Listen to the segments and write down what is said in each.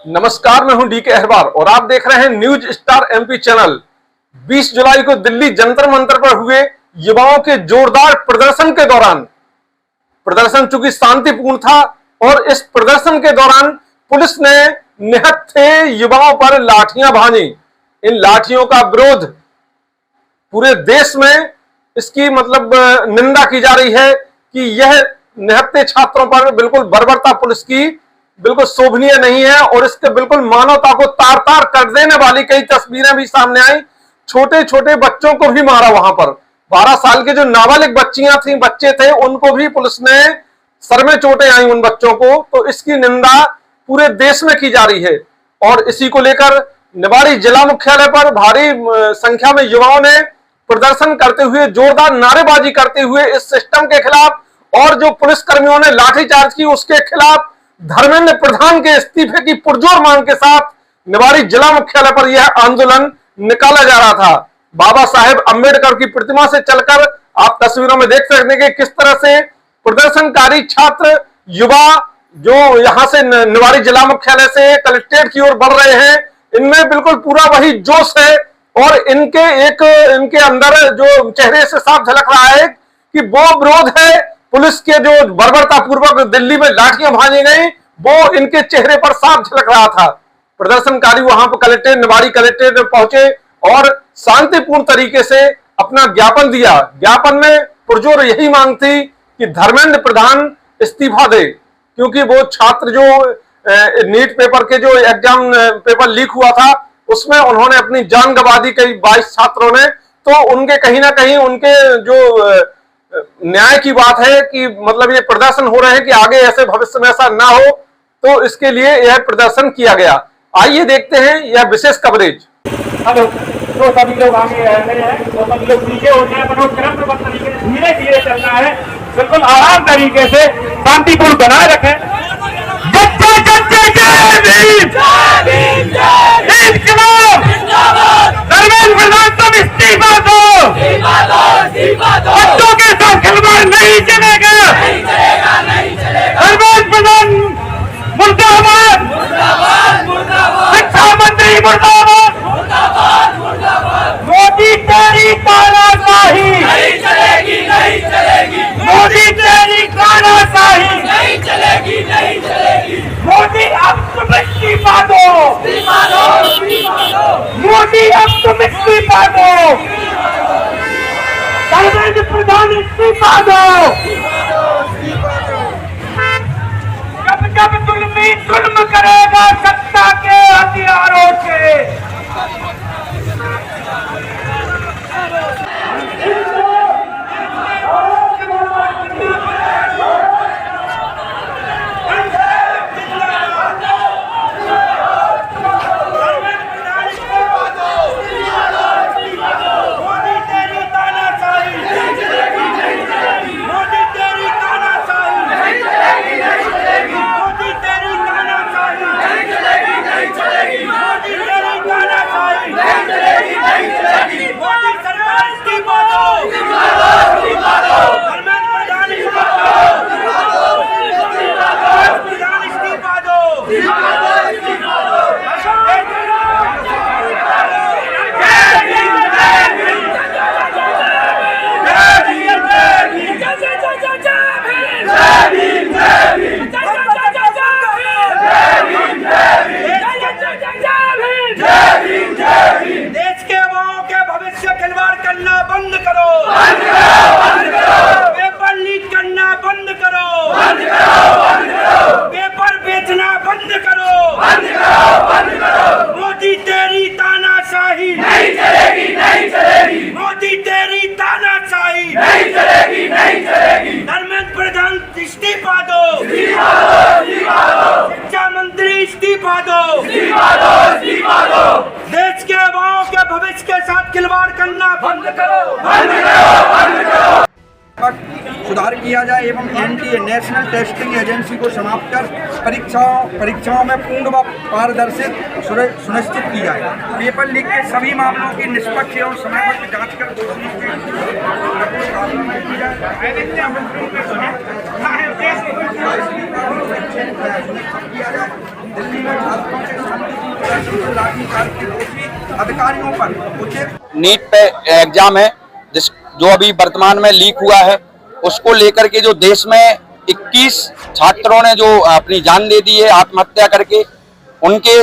नमस्कार, मैं हूं डीके अहरवार और आप देख रहे हैं न्यूज स्टार एमपी चैनल। 20 जुलाई को दिल्ली जंतर मंतर पर हुए युवाओं के जोरदार प्रदर्शन के दौरान, प्रदर्शन चूंकि शांतिपूर्ण था और इस प्रदर्शन के दौरान पुलिस ने निहत्थे युवाओं पर लाठियां भांजी। इन लाठियों का विरोध पूरे देश में इसकी निंदा की जा रही है कि यह निहत्थे छात्रों पर बिल्कुल बर्बरता पुलिस की बिल्कुल शोभनीय नहीं है और इसके बिल्कुल मानवता को तार तार कर देने वाली कई तस्वीरें भी सामने आई। छोटे छोटे बच्चों को भी मारा। वहां पर 12 साल के जो नाबालिग बच्चियां थी, बच्चे थे, उनको भी पुलिस ने सर में चोटें आई उन बच्चों को। तो इसकी निंदा पूरे देश में की जा रही है और इसी को लेकर निवाड़ी जिला मुख्यालय पर भारी संख्या में युवाओं ने प्रदर्शन करते हुए, जोरदार नारेबाजी करते हुए इस सिस्टम के खिलाफ और जो पुलिस कर्मियों ने लाठीचार्ज की उसके खिलाफ धर्मेंद्र प्रधान के इस्तीफे की पुरजोर मांग के साथ निवाड़ी जिला मुख्यालय पर यह आंदोलन निकाला जा रहा था। बाबा साहेब अंबेडकर की प्रतिमा से चलकर आप तस्वीरों में देख सकते हैं कि किस तरह से प्रदर्शनकारी छात्र युवा जो यहां से निवाड़ी जिला मुख्यालय से कलेक्ट्रेट की ओर बढ़ रहे हैं, इनमें बिल्कुल पूरा वही जोश है और इनके अंदर जो चेहरे से साफ झलक रहा है कि वो विरोध है पुलिस के जो बर्बरता पूर्वक दिल्ली में लाठियां भांजी गई, वो इनके चेहरे पर साफ झलक रहा था। प्रदर्शनकारी वहां पर कलेक्ट्रेट, निवाड़ी कलेक्ट्रेट में पहुंचे और शांतिपूर्ण तरीके से अपना ज्ञापन दिया। ज्ञापन में पुरजोर यही मांग थी कि धर्मेंद्र प्रधान इस्तीफा दे, क्योंकि वो छात्र जो नीट पेपर के जो एग्जाम पेपर लीक हुआ था उसमें उन्होंने अपनी जान गंवा दी, कई 22 छात्रों ने। तो उनके कहीं ना कहीं उनके जो न्याय की बात है कि ये प्रदर्शन हो रहे हैं कि आगे ऐसे भविष्य में ऐसा ना हो, तो इसके लिए यह प्रदर्शन किया गया। आइए देखते हैं यह विशेष कवरेज। हेलो, तो सभी लोग आगे रहे हैं, तो सभी लोग पीछे हो जाए, मनोक्रम तरीके से धीरे धीरे चलना है, बिल्कुल आराम तरीके से शांतिपूर्ण बनाए रखें। धर्मेंद्र प्रधान तुम इस्तीफा दो, बच्चों के साथ खिलवाड़ नहीं चलेगा। धर्मेंद्र प्रधान मुर्दाबाद, शिक्षा मंत्री मुर्दाबाद, मोदी तेरी तानाशाही नहीं चलेगी, नहीं चलेगी, मोदी तेरी तानाशाही नहीं चलेगी, नहीं चलेगी, मोदी अब तुम इस्तीफा दो, मोदी अब तुम इस्तीफा दो, धर्मेंद्र प्रधान इस्तीफा दो। जब जब जुल्मी जुल्म करेगा सत्ता के हथियारों से, धर्मेंद्र प्रधान इस्तीफा दो, शिक्षा मंत्री इस्तीफा दो, देश के युवाओं के भविष्य के साथ खिलवाड़ करना बंद करो, बंद करो, बंद करो। सुधार किया जाए एवं एनटीए नेशनल टेस्टिंग एजेंसी को समाप्त कर परीक्षाओं में पूर्ण व पारदर्शिता सुनिश्चित की जाए। पेपर लीक के सभी मामलों की निष्पक्ष एवं समयबद्ध जांच कर दोषियों की दिल्ली में छात्रों के शांतिपूर्ण प्रदर्शन से लाठीचार्ज के दोषी अधिकारियों पर उचित नीट पे एग्जाम है जो अभी वर्तमान में लीक हुआ है, उसको लेकर के जो देश में 21 छात्रों ने जो अपनी जान दे दी है आत्महत्या करके, उनके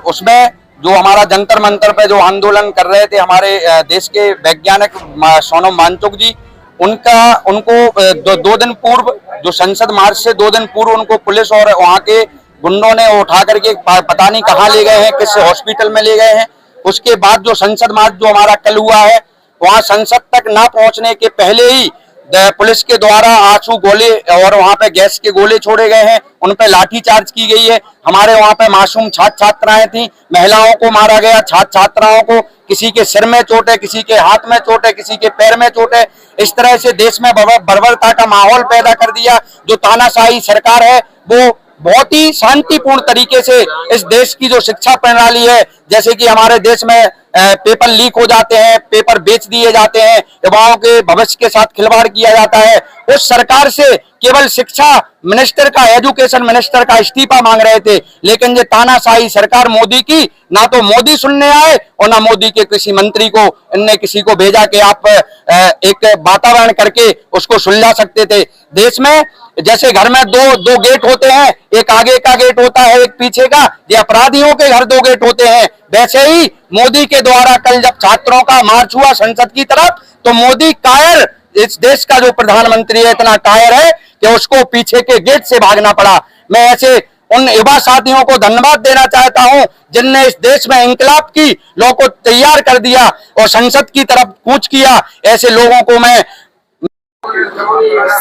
उसमें जो हमारा जंतर मंतर पे जो आंदोलन कर रहे थे हमारे देश के वैज्ञानिक सोनम वांगचुक जी, उनको दो दिन पूर्व जो संसद मार्च से 2 दिन पूर्व उनको पुलिस और वहाँ के गुंडों ने उठा करके पता नहीं कहाँ ले गए हैं, किस हॉस्पिटल में ले गए हैं। उसके बाद जो संसद मार्च जो हमारा कल हुआ है, वहाँ संसद तक ना पहुँचने के पहले ही पुलिस के द्वारा आंसू गोले और वहाँ पे गैस के गोले छोड़े गए हैं, उन पे लाठीचार्ज की गई है। हमारे वहाँ पे मासूम छात्र छात्राएं थी, महिलाओं को मारा गया, छात्र छात्राओं को किसी के सिर में चोट है, किसी के हाथ में चोट है, किसी के पैर में चोट है। इस तरह से देश में बर्बरता का माहौल पैदा कर दिया। जो तानाशाही सरकार है वो बहुत ही शांतिपूर्ण तरीके से इस देश की जो शिक्षा प्रणाली है, जैसे कि हमारे देश में पेपर लीक हो जाते हैं, पेपर बेच दिए जाते हैं, युवाओं के भविष्य के साथ खिलवाड़ किया जाता है, उस सरकार से केवल शिक्षा मिनिस्टर का, एजुकेशन मिनिस्टर का इस्तीफा मांग रहे थे। लेकिन ये तानाशाही सरकार मोदी की, ना तो मोदी सुनने आए और ना मोदी के किसी मंत्री को इनने किसी को भेजा कि आप एक वातावरण करके उसको सुलझा सकते थे। देश में जैसे घर में दो गेट होते हैं, एक आगे का गेट होता है, एक पीछे का, ये अपराधियों के घर 2 गेट होते हैं। वैसे ही मोदी के द्वारा कल जब छात्रों का मार्च हुआ संसद की तरफ, तो मोदी कायर, इस देश का जो प्रधानमंत्री है इतना कायर है कि उसको पीछे के गेट से भागना पड़ा। मैं ऐसे उन युवा साथियों को धन्यवाद देना चाहता हूं जिनने इस देश में इंकलाब की लोगों को तैयार कर दिया और संसद की तरफ कूच किया। ऐसे लोगों को मैं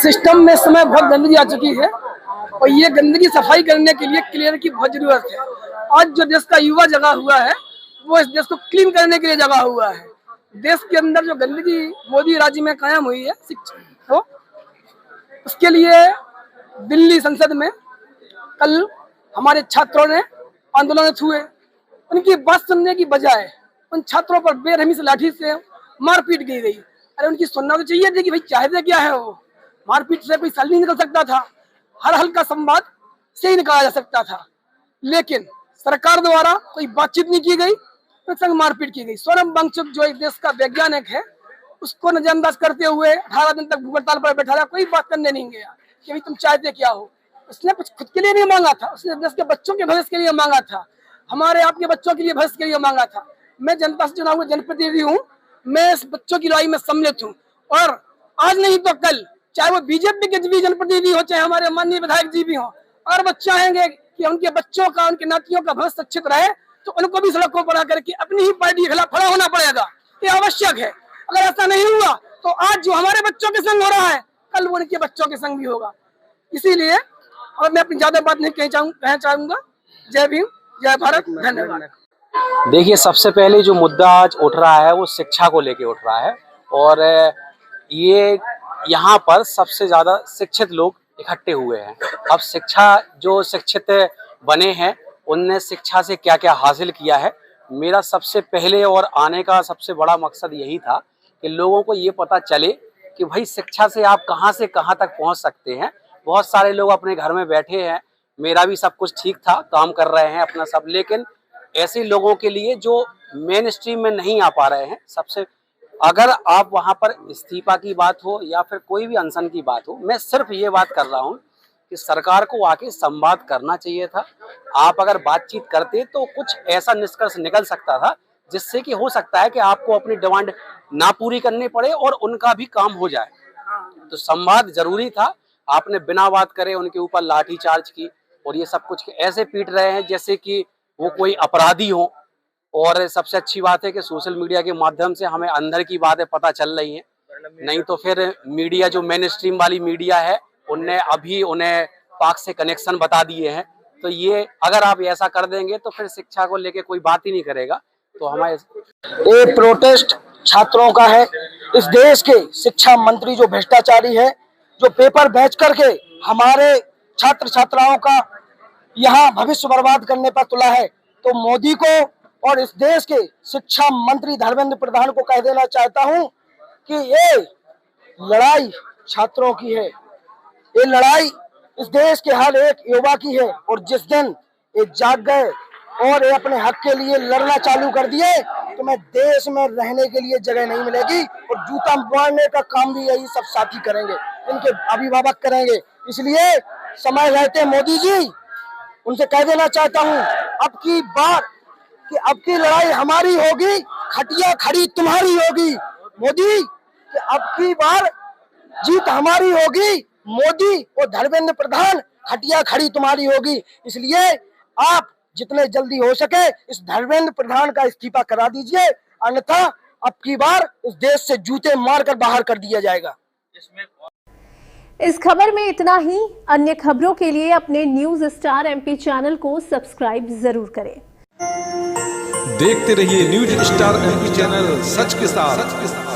सिस्टम में समय बहुत गंदगी आ चुकी है और ये गंदगी सफाई करने के लिए क्लियर की बहुत जरूरत है। आज जो देश का युवा जगा हुआ है वो इस देश को क्लीन करने के लिए जगा हुआ है। देश के अंदर जो गंदगी मोदी राज्य में कायम हुई है शिक्षा तो उसके लिए दिल्ली संसद में कल हमारे छात्रों ने आंदोलन छुए। उनकी बात सुनने की बजाय उन छात्रों पर बेरहमी से लाठी से मारपीट की गई। अरे उनकी सुनना तो चाहिए थी कि भाई चाहते क्या है, वो मारपीट से कोई सल नहीं निकल सकता था, हर हल्का संवाद से ही निकाला जा सकता था। लेकिन सरकार द्वारा कोई बातचीत नहीं की गई, तो संग मारपीट की गई। सोनम वांगचुक जो एक देश का वैज्ञानिक है, उसको नजरअंदाज करते हुए 18 दिन तक भूख हड़ताल पर बैठा रहा, कोई बात करने नहीं गया कि भाई तुम चाहते क्या हो। उसने कुछ खुद के लिए नहीं मांगा था, उसने देश के बच्चों के भविष्य के लिए मांगा था, हमारे आपके बच्चों के लिए भविष्य के लिए मांगा था। मैं जनता से चुना हुआ जनप्रतिनिधि हूँ, मैं इस बच्चों की लड़ाई में सम्मिलित हूँ और आज नहीं तो कल, चाहे वो बीजेपी के भी जनप्रतिनिधि हो, चाहे हमारे माननीय विधायक जी भी हो, और वो चाहेंगे कि उनके बच्चों का, उनके नातियों का भविष्य अच्छित रहे, तो उनको भी सड़कों पर आकर के अपनी ही पार्टी के खिलाफ खड़ा होना पड़ेगा। ये आवश्यक है। अगर ऐसा नहीं हुआ तो आज जो हमारे बच्चों के संग हो रहा है, कल वो उनके बच्चों के संग भी होगा। इसीलिए और मैं अपनी ज्यादा बात नहीं कहना चाहूंगा। जय भीम, जय भारत, धन्यवाद। देखिए, सबसे पहले जो मुद्दा आज उठ रहा है वो शिक्षा को लेके उठ रहा है और ये यहाँ पर सबसे ज्यादा शिक्षित लोग इकट्ठे हुए हैं। अब जो शिक्षित बने हैं उनने शिक्षा से क्या क्या हासिल किया है, मेरा सबसे पहले और आने का सबसे बड़ा मकसद यही था कि लोगों को ये पता चले कि भाई शिक्षा से आप कहाँ से कहाँ तक पहुँच सकते हैं। बहुत सारे लोग अपने घर में बैठे हैं, मेरा भी सब कुछ ठीक था, काम कर रहे हैं अपना सब, लेकिन ऐसे लोगों के लिए जो मेन स्ट्रीम में नहीं आ पा रहे हैं, सबसे अगर आप वहां पर इस्तीफा की बात हो या फिर कोई भी अनशन की बात हो, मैं सिर्फ ये बात कर रहा हूँ कि सरकार को आके संवाद करना चाहिए था। आप अगर बातचीत करते तो कुछ ऐसा निष्कर्ष निकल सकता था जिससे कि हो सकता है कि आपको अपनी डिमांड ना पूरी करनी पड़े और उनका भी काम हो जाए। तो संवाद जरूरी था। आपने बिना बात करे उनके ऊपर लाठीचार्ज की और ये सब कुछ ऐसे पीट रहे हैं जैसे कि वो कोई अपराधी हो। और सबसे अच्छी बात है कि सोशल मीडिया के माध्यम से हमें अंदर की बातें पता चल रही हैं, नहीं तो फिर मीडिया जो मेन स्ट्रीम वाली मीडिया है उनने अभी उन्हें पाक से कनेक्शन बता दिए हैं। तो ये अगर आप ऐसा कर देंगे तो फिर शिक्षा को लेके कोई बात ही नहीं करेगा। तो हमारे ये प्रोटेस्ट छात्रों का है। इस देश के शिक्षा मंत्री जो भ्रष्टाचारी है, जो पेपर बेच करके हमारे छात्र छात्राओं का यहाँ भविष्य बर्बाद करने पर तुला है, तो मोदी को और इस देश के शिक्षा मंत्री धर्मेंद्र प्रधान को कह देना चाहता हूँ कि ये लड़ाई छात्रों की है, ये लड़ाई इस देश के हर एक युवा की है। और जिस दिन ये जाग गए और ये अपने हक के लिए लड़ना चालू कर दिए तो मैं देश में रहने के लिए जगह नहीं मिलेगी और जूता मारने का काम भी यही सब साथी करेंगे, इनके अभिभावक करेंगे। इसलिए समय रहते मोदी जी उनसे कह देना चाहता हूँ अब की बार कि अब की लड़ाई हमारी होगी, खटिया खड़ी तुम्हारी होगी मोदी, कि अब की बार जीत हमारी होगी मोदी और धर्मेंद्र प्रधान, खटिया खड़ी तुम्हारी होगी। इसलिए आप जितने जल्दी हो सके इस धर्मेंद्र प्रधान का इस्तीफा करा दीजिए, अन्यथा अब की बार इस देश से जूते मारकर बाहर कर दिया जाएगा। इस खबर में इतना ही। अन्य खबरों के लिए अपने न्यूज स्टार MP चैनल को सब्सक्राइब जरूर करें। देखते रहिए न्यूज स्टार MP चैनल, सच के साथ।